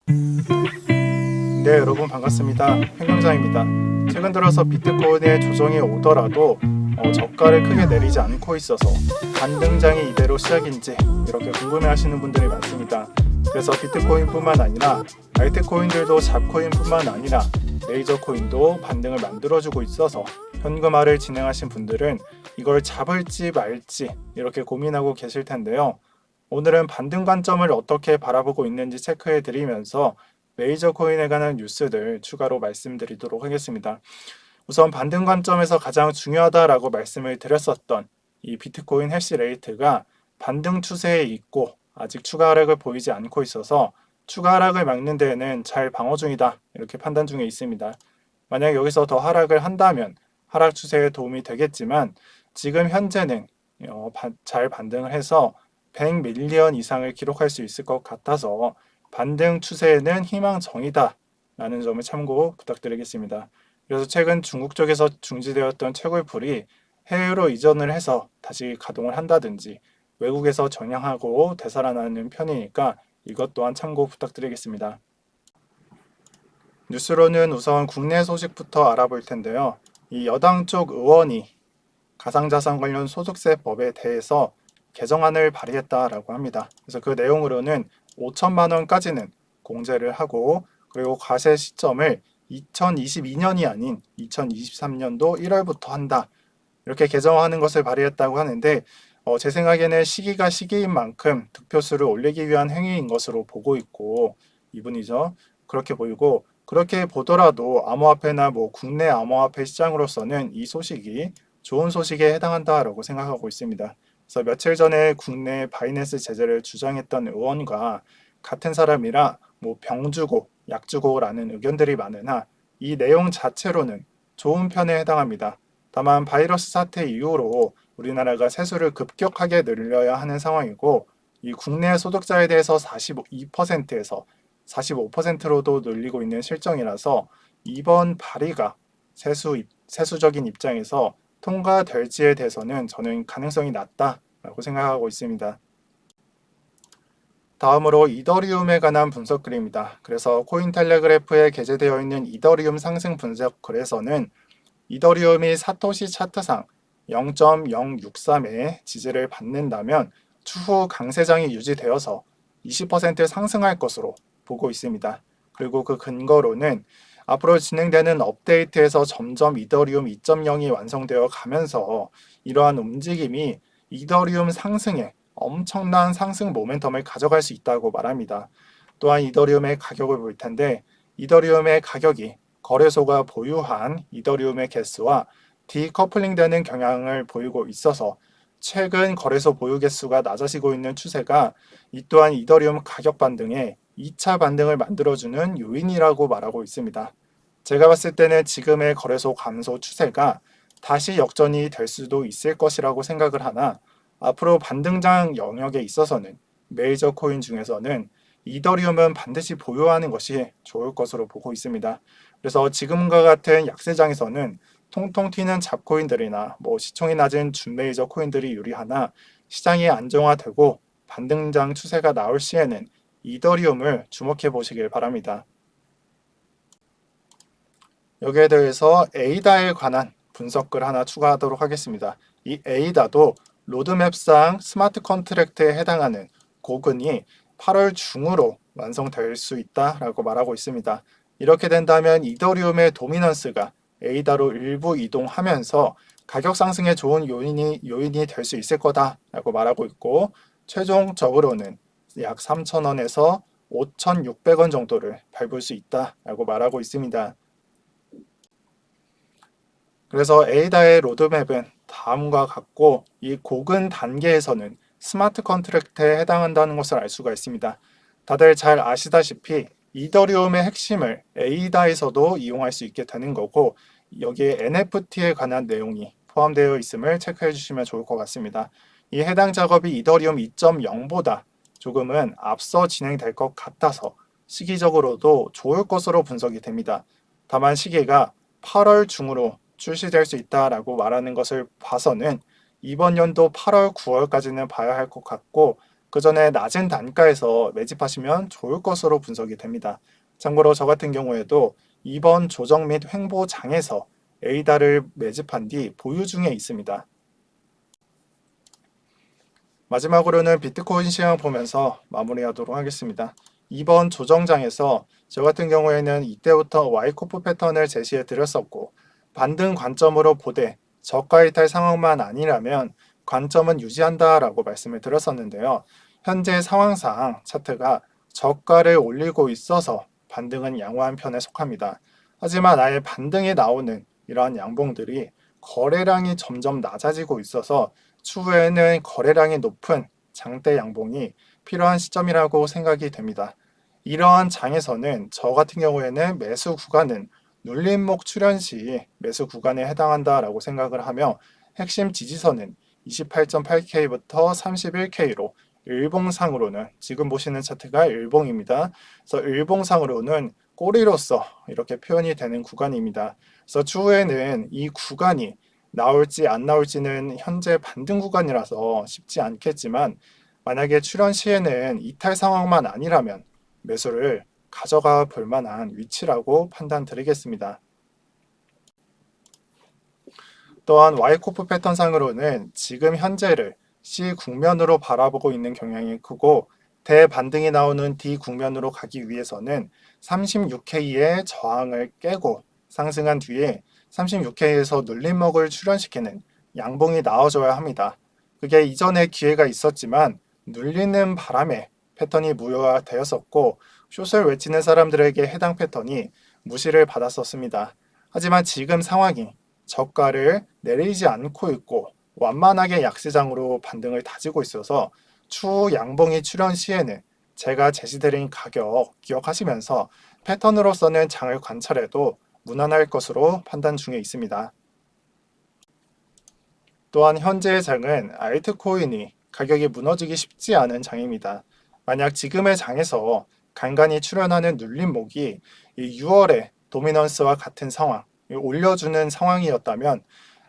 네, 여러분 반갑습니다. 현경장입니다. 최근 들어서 비트코인의 조정이 오더라도 저가를 크게 내리지 않고 있어서 반등장이 이대로 시작인지 이렇게 궁금해하시는 분들이 많습니다. 그래서 비트코인뿐만 아니라 알트코인들도 잡코인뿐만 아니라 레이저 코인도 반등을 만들어주고 있어서 현금화를 진행하신 분들은 이걸 잡을지 말지 이렇게 고민하고 계실 텐데요. 오늘은 반등 관점을 어떻게 바라보고 있는지 체크해 드리면서 메이저 코인에 관한 뉴스들 추가로 말씀드리도록 하겠습니다. 우선 반등 관점에서 가장 중요하다라고 말씀을 드렸었던 이 비트코인 해시 레이트가 반등 추세에 있고 아직 추가 하락을 보이지 않고 있어서 추가 하락을 막는 데에는 잘 방어 중이다 이렇게 판단 중에 있습니다. 만약 여기서 더 하락을 한다면 하락 추세에 도움이 되겠지만 지금 현재는 잘 반등을 해서 100밀리언 이상을 기록할 수 있을 것 같아서 반등 추세에는 희망정이다 라는 점을 참고 부탁드리겠습니다. 그래서 최근 중국 쪽에서 중지되었던 채굴풀이 해외로 이전을 해서 다시 가동을 한다든지 외국에서 전향하고 되살아나는 편이니까 이것 또한 참고 부탁드리겠습니다. 뉴스로는 우선 국내 소식부터 알아볼 텐데요. 이 여당 쪽 의원이 가상자산 관련 소득세법에 대해서 개정안을 발의했다라고 합니다. 그래서 그 내용으로는 5천만 원까지는 공제를 하고 그리고 과세 시점을 2022년이 아닌 2023년도 1월부터 한다. 이렇게 개정하는 것을 발의했다고 하는데 제 생각에는 시기가 시기인 만큼 득표수를 올리기 위한 행위인 것으로 보고 있고 이분이죠. 그렇게 보이고 그렇게 보더라도 암호화폐나 국내 암호화폐 시장으로서는 이 소식이 좋은 소식에 해당한다라고 생각하고 있습니다. 그래서 며칠 전에 국내 바이낸스 제재를 주장했던 의원과 같은 사람이라 병 주고 약 주고라는 의견들이 많으나 이 내용 자체로는 좋은 편에 해당합니다. 다만 바이러스 사태 이후로 우리나라가 세수를 급격하게 늘려야 하는 상황이고 이 국내 소득자에 대해서 42%에서 45%로도 늘리고 있는 실정이라서 이번 발의가 세수적인 입장에서 통과될지에 대해서는 저는 가능성이 낮다라고 생각하고 있습니다. 다음으로 이더리움에 관한 분석 글입니다. 그래서 코인텔레그래프에 게재되어 있는 이더리움 상승 분석 글에서는 이더리움이 사토시 차트상 0.063의 지지를 받는다면 추후 강세장이 유지되어서 20% 상승할 것으로 보고 있습니다. 그리고 그 근거로는 앞으로 진행되는 업데이트에서 점점 이더리움 2.0이 완성되어 가면서 이러한 움직임이 이더리움 상승에 엄청난 상승 모멘텀을 가져갈 수 있다고 말합니다. 또한 이더리움의 가격을 볼 텐데 이더리움의 가격이 거래소가 보유한 이더리움의 개수와 디커플링 되는 경향을 보이고 있어서 최근 거래소 보유 개수가 낮아지고 있는 추세가 이 또한 이더리움 가격 반등에 2차 반등을 만들어주는 요인이라고 말하고 있습니다. 제가 봤을 때는 지금의 거래소 감소 추세가 다시 역전이 될 수도 있을 것이라고 생각을 하나 앞으로 반등장 영역에 있어서는 메이저 코인 중에서는 이더리움은 반드시 보유하는 것이 좋을 것으로 보고 있습니다. 그래서 지금과 같은 약세장에서는 통통 튀는 잡코인들이나 시총이 낮은 준메이저 코인들이 유리하나 시장이 안정화되고 반등장 추세가 나올 시에는 이더리움을 주목해 보시길 바랍니다. 여기에 대해서 에이다에 관한 분석글 하나 추가하도록 하겠습니다. 이 에이다도 로드맵상 스마트 컨트랙트에 해당하는 고근이 8월 중으로 완성될 수 있다라고 말하고 있습니다. 이렇게 된다면 이더리움의 도미넌스가 에이다로 일부 이동하면서 가격 상승에 좋은 요인이 될 수 있을 거다라고 말하고 있고 최종적으로는 약 3,000원에서 5,600원 정도를 밟을 수 있다라고 말하고 있습니다. 그래서 에이다의 로드맵은 다음과 같고 이 고근 단계에서는 스마트 컨트랙트에 해당한다는 것을 알 수가 있습니다. 다들 잘 아시다시피 이더리움의 핵심을 에이다에서도 이용할 수 있게 되는 거고 여기에 NFT에 관한 내용이 포함되어 있음을 체크해 주시면 좋을 것 같습니다. 이 해당 작업이 이더리움 2.0보다 조금은 앞서 진행될 것 같아서 시기적으로도 좋을 것으로 분석이 됩니다. 다만 시기가 8월 중으로 출시될 수 있다라고 말하는 것을 봐서는 이번 연도 8월, 9월까지는 봐야 할 것 같고 그 전에 낮은 단가에서 매집하시면 좋을 것으로 분석이 됩니다. 참고로 저 같은 경우에도 이번 조정 및 횡보장에서 에이다를 매집한 뒤 보유 중에 있습니다. 마지막으로는 비트코인 시황 보면서 마무리하도록 하겠습니다. 이번 조정장에서 저 같은 경우에는 이때부터 와이코프 패턴을 제시해 드렸었고, 반등 관점으로 보되 저가 이탈 상황만 아니라면 관점은 유지한다라고 말씀을 드렸었는데요. 현재 상황상 차트가 저가를 올리고 있어서 반등은 양호한 편에 속합니다. 하지만 아예 반등이 나오는 이러한 양봉들이 거래량이 점점 낮아지고 있어서 추후에는 거래량이 높은 장대 양봉이 필요한 시점이라고 생각이 됩니다. 이러한 장에서는 저 같은 경우에는 매수 구간은 눌림목 출현 시 매수 구간에 해당한다라고 생각을 하며, 핵심 지지선은 28.8K부터 31K로 일봉상으로는 지금 보시는 차트가 일봉입니다. 그래서 일봉상으로는 꼬리로서 이렇게 표현이 되는 구간입니다. 그래서 추후에는 이 구간이 나올지 안 나올지는 현재 반등 구간이라서 쉽지 않겠지만, 만약에 출현 시에는 이탈 상황만 아니라면 매수를 가져가 볼 만한 위치라고 판단드리겠습니다. 또한 와이코프 패턴상으로는 지금 현재를 C 국면으로 바라보고 있는 경향이 크고, 대반등이 나오는 D 국면으로 가기 위해서는 36K의 저항을 깨고 상승한 뒤에 36K에서 눌림목을 출현시키는 양봉이 나와줘야 합니다. 그게 이전에 기회가 있었지만 눌리는 바람에 패턴이 무효화되었었고, 숏을 외치는 사람들에게 해당 패턴이 무시를 받았었습니다. 하지만 지금 상황이 저가를 내리지 않고 있고 완만하게 약세장으로 반등을 다지고 있어서 추후 양봉이 출현 시에는 제가 제시드린 가격 기억하시면서 패턴으로서는 장을 관찰해도 무난할 것으로 판단 중에 있습니다. 또한 현재의 장은 알트코인이 가격이 무너지기 쉽지 않은 장입니다. 만약 지금의 장에서 간간히 출현하는 눌림목이 6월의 도미넌스와 같은 상황, 올려주는 상황이었다면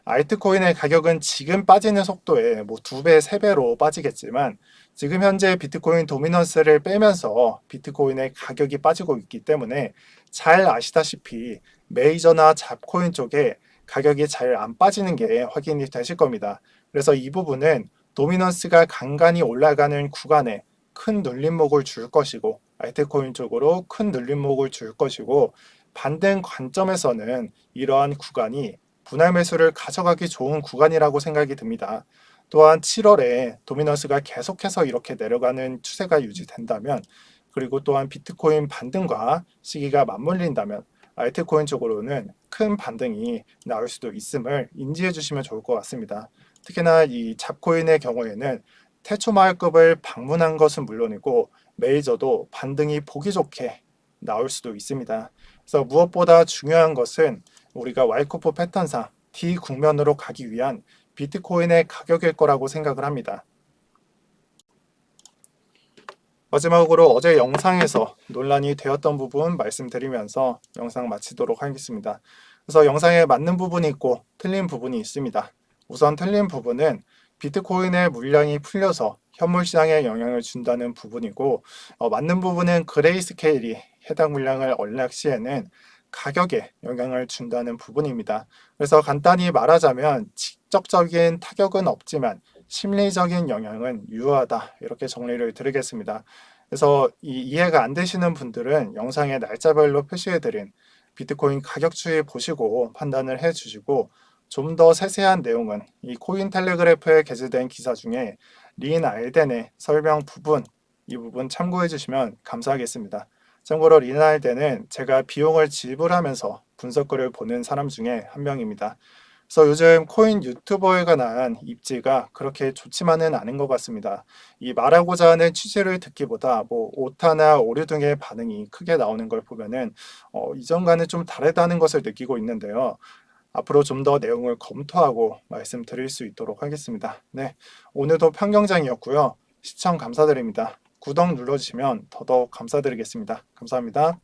알트코인의 가격은 지금 빠지는 속도에 뭐 2배, 3배로 빠지겠지만, 지금 현재 비트코인 도미넌스를 빼면서 비트코인의 가격이 빠지고 있기 때문에 잘 아시다시피 메이저나 잡코인 쪽에 가격이 잘 안 빠지는 게 확인이 되실 겁니다. 그래서 이 부분은 도미넌스가 간간히 올라가는 구간에 큰 눌림목을 줄 것이고, 알트코인 쪽으로 큰 눌림목을 줄 것이고, 반등 관점에서는 이러한 구간이 분할 매수를 가져가기 좋은 구간이라고 생각이 듭니다. 또한 7월에 도미넌스가 계속해서 이렇게 내려가는 추세가 유지된다면, 그리고 또한 비트코인 반등과 시기가 맞물린다면 알트코인 쪽으로는 큰 반등이 나올 수도 있음을 인지해 주시면 좋을 것 같습니다. 특히나 이 잡코인의 경우에는 태초마을급을 방문한 것은 물론이고 메이저도 반등이 보기 좋게 나올 수도 있습니다. 그래서 무엇보다 중요한 것은 우리가 와이코프 패턴상 D 국면으로 가기 위한 비트코인의 가격일 거라고 생각을 합니다. 마지막으로 어제 영상에서 논란이 되었던 부분 말씀드리면서 영상 마치도록 하겠습니다. 그래서 영상에 맞는 부분이 있고 틀린 부분이 있습니다. 우선 틀린 부분은 비트코인의 물량이 풀려서 현물 시장에 영향을 준다는 부분이고, 맞는 부분은 그레이스케일이 해당 물량을 언락 시에는 가격에 영향을 준다는 부분입니다. 그래서 간단히 말하자면 직접적인 타격은 없지만 심리적인 영향은 유효하다, 이렇게 정리를 드리겠습니다. 그래서 이해가 안 되시는 분들은 영상의 날짜별로 표시해드린 비트코인 가격 추이 보시고 판단을 해주시고, 좀 더 세세한 내용은 이 코인 텔레그래프에 게재된 기사 중에 린 알덴의 설명 부분, 이 부분 참고해 주시면 감사하겠습니다. 참고로 린 알덴은 제가 비용을 지불하면서 분석글을 보는 사람 중에 한 명입니다. 그래서 요즘 코인 유튜버에 관한 입지가 그렇게 좋지만은 않은 것 같습니다. 이 말하고자 하는 취지를 듣기보다 뭐 오타나 오류 등의 반응이 크게 나오는 걸 보면은 이전과는 좀 다르다는 것을 느끼고 있는데요. 앞으로 좀 더 내용을 검토하고 말씀드릴 수 있도록 하겠습니다. 네, 오늘도 편경장이었고요. 시청 감사드립니다. 구독 눌러주시면 더더욱 감사드리겠습니다. 감사합니다.